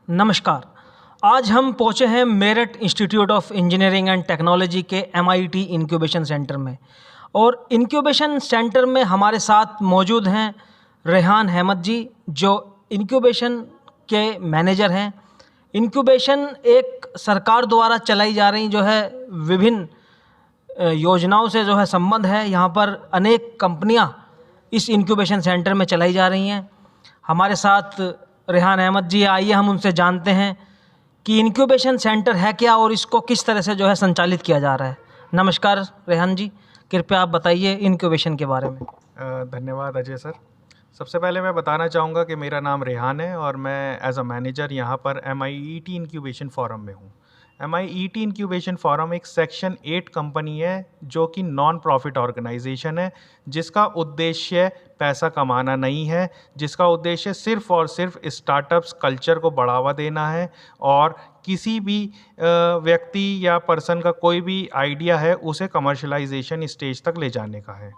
नमस्कार। आज हम पहुँचे हैं Meerut institute of engineering and technology के MIT इंक्यूबेशन सेंटर में। और इंक्यूबेशन सेंटर में हमारे साथ मौजूद हैं रेहान अहमद जी, जो इंक्यूबेशन के मैनेजर हैं। इंक्यूबेशन एक सरकार द्वारा चलाई जा रही जो है विभिन्न योजनाओं से जो है संबंध है। यहाँ पर अनेक कंपनियाँ इस इंक्यूबेशन सेंटर में चलाई जा रही हैं। हमारे साथ रेहान अहमद जी, आइए हम उनसे जानते हैं कि इंक्यूबेशन सेंटर है क्या और इसको किस तरह से जो है संचालित किया जा रहा है। नमस्कार रेहान जी, कृपया आप बताइए इंक्यूबेशन के बारे में। धन्यवाद अजय सर। सबसे पहले मैं बताना चाहूँगा कि मेरा नाम रेहान है और मैं एज अ मैनेजर यहाँ पर MIET इंक्यूबेशन फोरम में हूँ। MIET इंक्यूबेशन फोरम एक सेक्शन 8 कंपनी है जो कि नॉन प्रॉफिट ऑर्गेनाइजेशन है, जिसका उद्देश्य पैसा कमाना नहीं है, जिसका उद्देश्य सिर्फ़ और सिर्फ स्टार्टअप्स कल्चर को बढ़ावा देना है और किसी भी व्यक्ति या पर्सन का कोई भी आइडिया है उसे कमर्शलाइजेशन स्टेज तक ले जाने का है।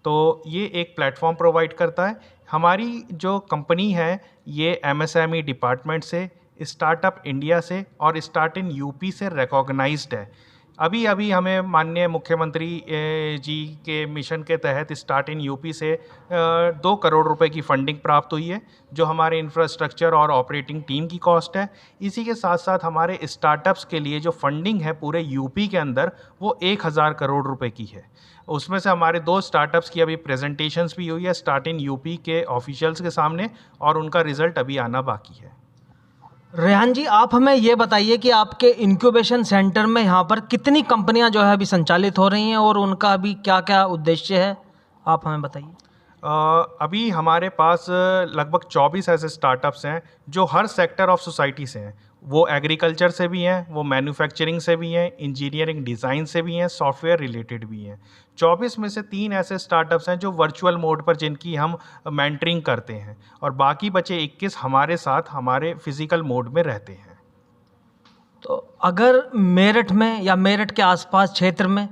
तो ये एक प्लेटफॉर्म प्रोवाइड करता है। हमारी जो कंपनी है ये MSME डिपार्टमेंट से, स्टार्टअप इंडिया से और स्टार्ट इन यूपी से रिकॉग्नाइज्ड है। अभी हमें माननीय मुख्यमंत्री जी के मिशन के तहत स्टार्ट इन यूपी से 2 करोड़ रुपए की फंडिंग प्राप्त हुई है, जो हमारे इंफ्रास्ट्रक्चर और ऑपरेटिंग टीम की कॉस्ट है। इसी के साथ साथ हमारे स्टार्टअप्स के लिए जो फंडिंग है पूरे यूपी के अंदर वो 1000 करोड़ रुपए की है। उसमें से हमारे 2 स्टार्टअप्स की अभी प्रेजेंटेशंस भी हुई है स्टार्ट इन यूपी के ऑफिशियल्स के सामने और उनका रिजल्ट अभी आना बाकी है। रेहान जी, आप हमें ये बताइए कि आपके इंक्यूबेशन सेंटर में यहाँ पर कितनी कंपनियाँ जो है अभी संचालित हो रही हैं और उनका अभी क्या क्या उद्देश्य है, आप हमें बताइए। अभी हमारे पास लगभग 24 ऐसे स्टार्टअप्स हैं जो हर सेक्टर ऑफ सोसाइटी से हैं। वो एग्रीकल्चर से भी हैं, वो मैन्युफैक्चरिंग से भी हैं, इंजीनियरिंग डिज़ाइन से भी हैं, सॉफ्टवेयर रिलेटेड भी हैं। 24 में से 3 ऐसे स्टार्टअप्स हैं जो वर्चुअल मोड पर जिनकी हम मेंटरिंग करते हैं और बाकी बचे 21 हमारे साथ हमारे फिजिकल मोड में रहते हैं। तो अगर मेरठ में या मेरठ के आसपास क्षेत्र में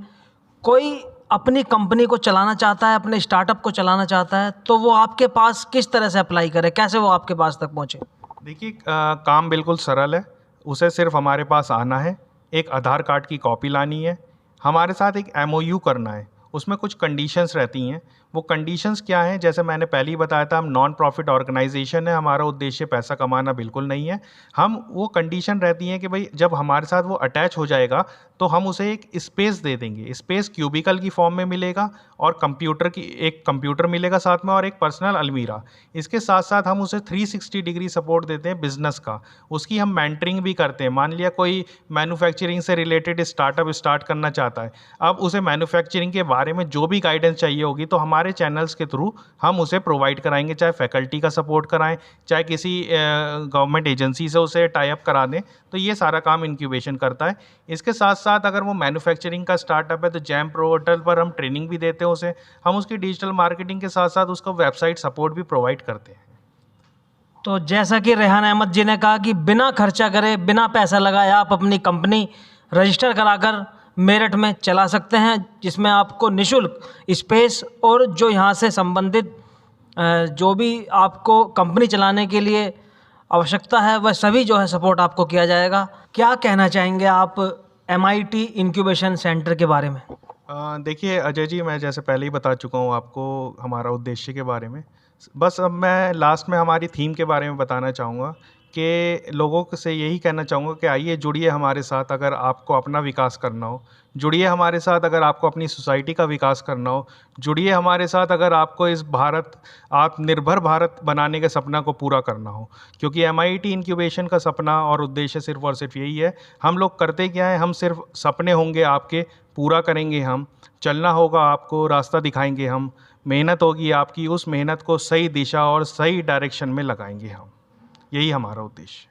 कोई अपनी कंपनी को चलाना चाहता है, अपने स्टार्टअप को चलाना चाहता है, तो वो आपके पास किस तरह से अप्लाई करे, कैसे वो आपके पास तक पहुँचे? देखिए, काम बिल्कुल सरल है। उसे सिर्फ हमारे पास आना है, एक आधार कार्ड की कॉपी लानी है, हमारे साथ एक MOU करना है। उसमें कुछ कंडीशंस रहती हैं। वो कंडीशंस क्या हैं, जैसे मैंने पहले ही बताया था, हम नॉन प्रॉफिट ऑर्गेनाइजेशन है, हमारा उद्देश्य पैसा कमाना बिल्कुल नहीं है। हम वो कंडीशन रहती हैं कि भाई जब हमारे साथ वो अटैच हो जाएगा तो हम उसे एक स्पेस दे देंगे। स्पेस क्यूबिकल की फॉर्म में मिलेगा और एक कंप्यूटर मिलेगा साथ में और एक पर्सनल अलमीरा। इसके साथ साथ हम उसे 360 डिग्री सपोर्ट देते हैं बिजनेस का। उसकी हम मेंटरिंग भी करते हैं। मान लिया कोई मैन्युफैक्चरिंग से रिलेटेड स्टार्टअप स्टार्ट करना चाहता है, अब उसे मैन्युफैक्चरिंग के बारे में जो भी गाइडेंस चाहिए होगी तो हमारे चैनल्स के थ्रू हम उसे प्रोवाइड कराएंगे, चाहे फैकल्टी का सपोर्ट कराएं, चाहे किसी गवर्नमेंट एजेंसी से उसे टाई अप करा दें। तो ये सारा काम इंक्यूबेशन करता है। इसके साथ साथ अगर वो मैन्युफैक्चरिंग का स्टार्टअप है तो जैम पोर्टल पर हम ट्रेनिंग भी देते हैं उसे। हम उसकी डिजिटल मार्केटिंग के साथ साथ उसका वेबसाइट सपोर्ट भी प्रोवाइड करते हैं। तो जैसा कि रेहान अहमद जी ने कहा कि बिना खर्चा करे, बिना पैसा लगाए आप अपनी कंपनी रजिस्टर कराकर मेरठ में चला सकते हैं, जिसमें आपको निःशुल्क स्पेस और जो यहाँ से संबंधित जो भी आपको कंपनी चलाने के लिए आवश्यकता है वह सभी जो है सपोर्ट आपको किया जाएगा। क्या कहना चाहेंगे आप MIT इंक्यूबेशन सेंटर के बारे में? देखिए अजय जी, मैं जैसे पहले ही बता चुका हूँ आपको हमारा उद्देश्य के बारे में। बस अब मैं लास्ट में हमारी थीम के बारे में बताना चाहूँगा कि लोगों से यही कहना चाहूँगा कि आइए जुड़िए हमारे साथ अगर आपको अपना विकास करना हो, जुड़िए हमारे साथ अगर आपको अपनी सोसाइटी का विकास करना हो, जुड़िए हमारे साथ अगर आपको इस आत्मनिर्भर भारत बनाने के सपना को पूरा करना हो। क्योंकि MIT इंक्यूबेशन का सपना और उद्देश्य सिर्फ और सिर्फ यही है। हम लोग करते क्या है, हम सिर्फ सपने होंगे आपके, पूरा करेंगे हम, चलना होगा आपको, रास्ता दिखाएंगे हम, मेहनत होगी आपकी, उस मेहनत को सही दिशा और सही डायरेक्शन में लगाएंगे हम। यही हमारा उद्देश्य।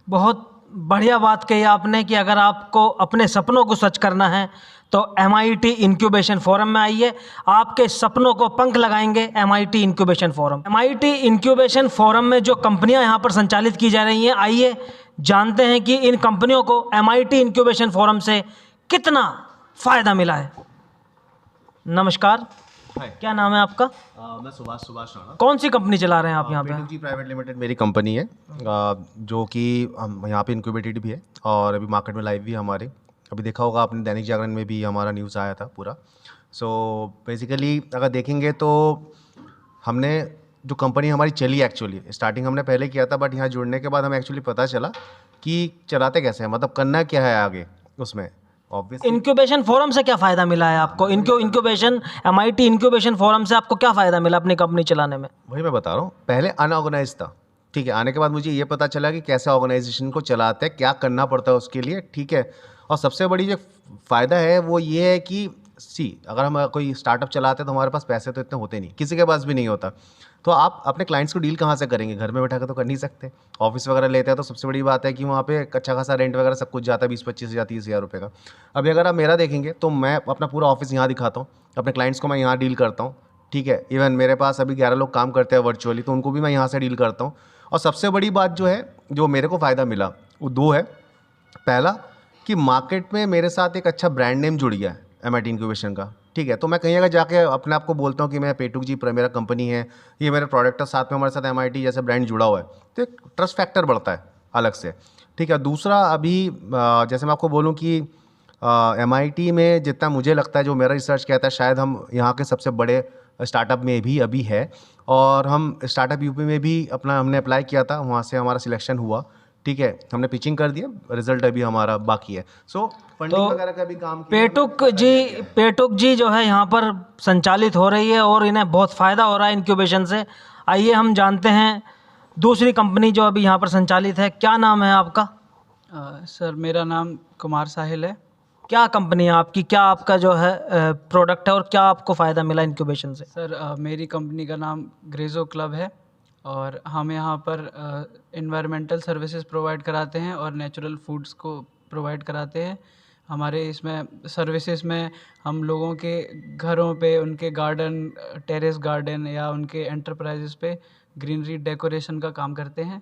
बहुत बढ़िया बात कही आपने कि अगर आपको अपने सपनों को सच करना है तो MIT इंक्यूबेशन फोरम में आइए, आपके सपनों को पंख लगाएंगे MIT incubation forum. MIT incubation forum में जो कंपनियां यहाँ पर संचालित की जा रही हैं, आइए जानते हैं कि इन कंपनियों को MIT इंक्यूबेशन फोरम से कितना फ़ायदा मिला है। नमस्कार, हाय। क्या नाम है आपका? मैं सुभाष राणा। कौन सी कंपनी चला रहे हैं आप यहाँ पे? पेटुक जी प्राइवेट लिमिटेड मेरी कंपनी है, जो कि हम यहाँ पे इंक्यूबेटेड भी है और अभी मार्केट में लाइव भी है हमारे। अभी देखा होगा आपने, दैनिक जागरण में भी हमारा न्यूज़ आया था पूरा। सो बेसिकली अगर देखेंगे तो हमने जो कंपनी हमारी चली, एक्चुअली स्टार्टिंग हमने पहले किया था, बट यहाँ जुड़ने के बाद हमें एक्चुअली पता चला कि चलाते कैसे हैं, मतलब करना क्या है आगे उसमें। ऑब्वियसली इंक्यूबेशन फोरम से क्या फ़ायदा मिला है आपको? इंक्यूबेशन एमआईटी इंक्यूबेशन फोरम से आपको क्या फ़ायदा मिला अपनी कंपनी चलाने में? वही मैं बता रहा हूँ, पहले अनऑर्गेनाइज था, ठीक है। आने के बाद मुझे ये पता चला कि कैसे ऑर्गेनाइजेशन को चलाते हैं, क्या करना पड़ता है उसके लिए, ठीक है। और सबसे बड़ी जो फ़ायदा है वो ये है कि अगर हम कोई स्टार्टअप चलाते हैं तो हमारे पास पैसे तो इतने होते नहीं, किसी के पास भी नहीं होता। तो आप अपने क्लाइंट्स को डील कहाँ से करेंगे? घर में बैठा कर तो कर नहीं सकते। ऑफिस वगैरह लेते हैं तो सबसे बड़ी बात है कि वहाँ पे अच्छा खासा रेंट वगैरह सब कुछ जाता है, 20-25 हज़ार 30 हज़ार रुपये का। अभी अगर आप मेरा देखेंगे तो मैं अपना पूरा ऑफिस यहाँ दिखाता हूँ, अपने क्लाइंट्स को मैं यहाँ डील करता हूँ, ठीक है। इवन मेरे पास अभी 11 लोग काम करते हैं वर्चुअली, तो उनको भी मैं यहाँ से डील करता हूँ। और सबसे बड़ी बात जो है, जो मेरे को फ़ायदा मिला, वो दो है। पहला कि मार्केट में मेरे साथ एक अच्छा ब्रांड नेम जुड़ गया है एमआईटी इंक्यूबेशन का, ठीक है। तो मैं कहीं अगर जाके अपने आप को बोलता हूँ कि मैं पेटुक जी मेरा कंपनी है, ये मेरा प्रोडक्ट है, साथ में हमारे साथ एमआईटी जैसे ब्रांड जुड़ा हुआ है, तो एक ट्रस्ट फैक्टर बढ़ता है अलग से, ठीक है। दूसरा, अभी जैसे मैं आपको बोलूँ कि एमआईटी में जितना मुझे लगता है, जो मेरा रिसर्च कहता है, शायद हम यहाँ के सबसे बड़े स्टार्टअप में भी अभी है। और हम स्टार्टअप यूपी में भी हमने अप्लाई किया था, वहाँ से हमारा सिलेक्शन हुआ, ठीक है। हमने पिचिंग कर दिया, रिजल्ट अभी हमारा बाकी है। सो फंडिंग वगैरह का भी काम किया। पेटुक जी जो है यहाँ पर संचालित हो रही है और इन्हें बहुत फ़ायदा हो रहा है इंक्यूबेशन से। आइए हम जानते हैं दूसरी कंपनी जो अभी यहाँ पर संचालित है। क्या नाम है आपका? सर मेरा नाम कुमार साहिल है। क्या कंपनी है आपकी? क्या आपका जो है प्रोडक्ट है और क्या आपको फ़ायदा मिला इंक्यूबेशन से? सर मेरी कंपनी का नाम ग्रेजो क्लब है और हम यहाँ पर इन्वायरमेंटल सर्विसेज प्रोवाइड कराते हैं और नेचुरल फूड्स को प्रोवाइड कराते हैं। हमारे इसमें सर्विसेज में हम लोगों के घरों पे, उनके गार्डन, टेरेस गार्डन या उनके एंटरप्राइजेस पे ग्रीनरी डेकोरेशन का काम करते हैं।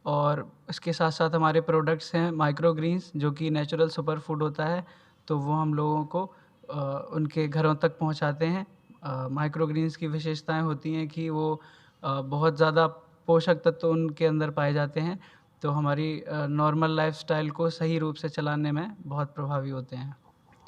और इसके साथ साथ हमारे प्रोडक्ट्स हैं माइक्रो ग्रीन्स, जो कि नेचुरल सुपर फूड होता है, तो वो हम लोगों को उनके घरों तक पहुंचाते हैं। माइक्रो ग्रीन्स की विशेषताएं होती हैं कि वो बहुत ज़्यादा पोषक तत्व उनके अंदर पाए जाते हैं, तो हमारी नॉर्मल लाइफस्टाइल को सही रूप से चलाने में बहुत प्रभावी होते हैं।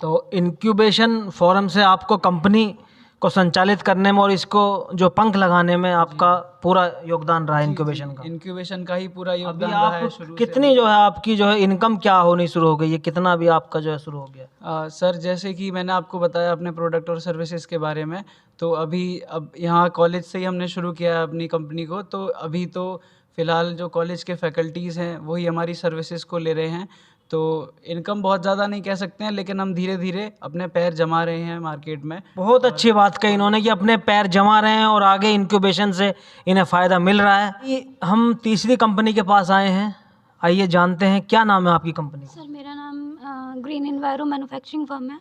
तो इंक्यूबेशन फोरम से आपको कंपनी को संचालित करने में और इसको जो पंख लगाने में आपका पूरा योगदान रहा है इंक्यूबेशन का? इंक्यूबेशन का ही पूरा अभी योगदान रहा है आप शुरू से। कितनी जो है आपकी जो है इनकम क्या होनी शुरू हो गई है? कितना अभी आपका जो है शुरू हो गया? सर जैसे कि मैंने आपको बताया अपने प्रोडक्ट और सर्विसेज के बारे में, तो अब यहाँ कॉलेज से ही हमने शुरू किया है अपनी कंपनी को। तो अभी तो फ़िलहाल जो कॉलेज के फैकल्टीज़ हैं वही हमारी सर्विसेज को ले रहे हैं। तो इनकम बहुत ज़्यादा नहीं कह सकते हैं, लेकिन हम धीरे धीरे अपने पैर जमा रहे हैं मार्केट में। बहुत अच्छी बात कही इन्होंने कि अपने पैर जमा रहे हैं और आगे इंक्यूबेशन से इन्हें फ़ायदा मिल रहा है। हम तीसरी कंपनी के पास आए हैं, आइए जानते हैं क्या नाम है आपकी कंपनी का? सर मेरा नाम ग्रीन इन्वायरो मैन्युफैक्चरिंग फर्म है।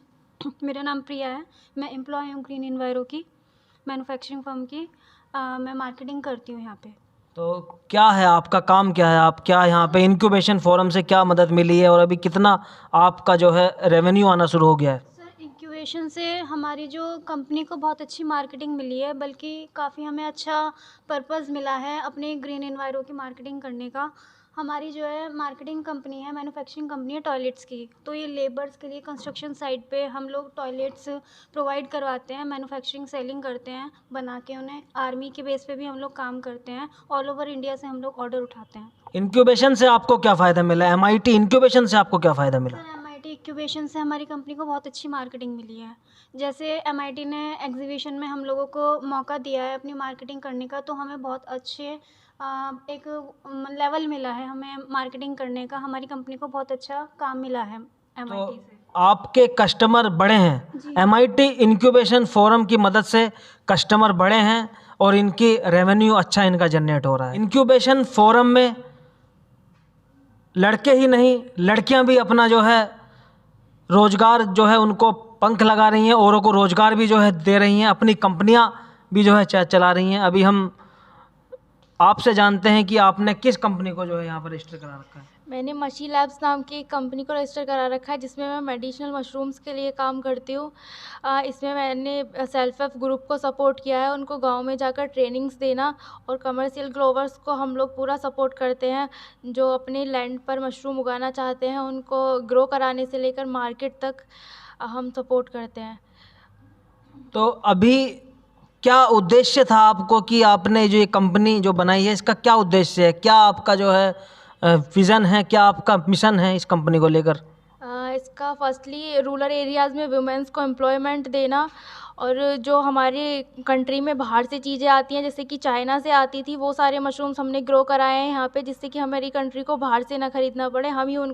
मेरा नाम प्रिया है। मैं एम्प्लॉय हूँ ग्रीन इन्वायरो की मैन्युफैक्चरिंग फर्म की। मैं मार्केटिंग करती हूँ यहाँ पे। तो क्या है आपका काम, क्या है? आप क्या यहाँ पे इंक्यूबेशन फोरम से क्या मदद मिली है और अभी कितना आपका जो है रेवेन्यू आना शुरू हो गया है? सर इंक्यूबेशन से हमारी जो कंपनी को बहुत अच्छी मार्केटिंग मिली है, बल्कि काफ़ी हमें अच्छा पर्पज़ मिला है अपने ग्रीन इन्वायरो की मार्केटिंग करने का। हमारी जो है मार्केटिंग कंपनी है, मैन्युफैक्चरिंग कंपनी है टॉयलेट्स की। तो ये लेबर्स के लिए कंस्ट्रक्शन साइट पे हम लोग टॉयलेट्स प्रोवाइड करवाते हैं, मैन्युफैक्चरिंग सेलिंग करते हैं बना के उन्हें। आर्मी के बेस पे भी हम लोग काम करते हैं, ऑल ओवर इंडिया से हम लोग ऑर्डर उठाते हैं। इंक्यूबेशन से आपको क्या फ़ायदा मिला? एमआईटी इंक्यूबेशन से आपको क्या फ़ायदा मिला? सर एमआईटी इंक्यूबेशन से हमारी कंपनी को बहुत अच्छी मार्केटिंग मिली है। जैसे एमआईटी ने एग्जीबिशन में हम लोगों को मौका दिया है अपनी मार्केटिंग करने का, तो हमें बहुत अच्छे एक लेवल मिला है हमें मार्केटिंग करने का। हमारी कंपनी को बहुत अच्छा काम मिला है एमआईटी से। आपके कस्टमर बढ़े हैं, जी। एमआईटी इंक्यूबेशन फोरम की मदद से कस्टमर बढ़े हैं और इनकी रेवेन्यू अच्छा इनका जनरेट हो रहा है। इंक्यूबेशन फोरम में लड़के ही नहीं, लड़कियां भी अपना जो है रोजगार जो है उनको पंख लगा रही हैं, औरों को रोजगार भी जो है दे रही हैं, अपनी कंपनियां भी जो है चला रही हैं। अभी हम आपसे जानते हैं कि आपने किस कंपनी को जो है यहाँ पर रजिस्टर करा रखा है। मैंने मशी लैब्स नाम की एक कंपनी को रजिस्टर करा रखा है, जिसमें मैं मेडिसिनल मशरूम्स के लिए काम करती हूँ। इसमें मैंने सेल्फ हेल्प ग्रुप को सपोर्ट किया है, उनको गांव में जाकर ट्रेनिंग्स देना, और कमर्शियल ग्रोवर्स को हम लोग पूरा सपोर्ट करते हैं, जो अपने लैंड पर मशरूम उगाना चाहते हैं उनको ग्रो कराने से लेकर मार्केट तक हम सपोर्ट करते हैं। तो अभी क्या उद्देश्य था आपको कि आपने जो ये कंपनी जो बनाई है इसका क्या उद्देश्य है, क्या आपका जो है विज़न है, क्या आपका मिशन है इस कंपनी को लेकर? इसका फर्स्टली रूरल एरियाज़ में वुमेंस को एम्प्लॉयमेंट देना, और जो हमारे कंट्री में बाहर से चीज़ें आती हैं, जैसे कि चाइना से आती थी, वो सारे मशरूम्स हमने ग्रो कराए हैं यहाँ पे, जिससे कि हमारी कंट्री को बाहर से ना ख़रीदना पड़े, हम ही उन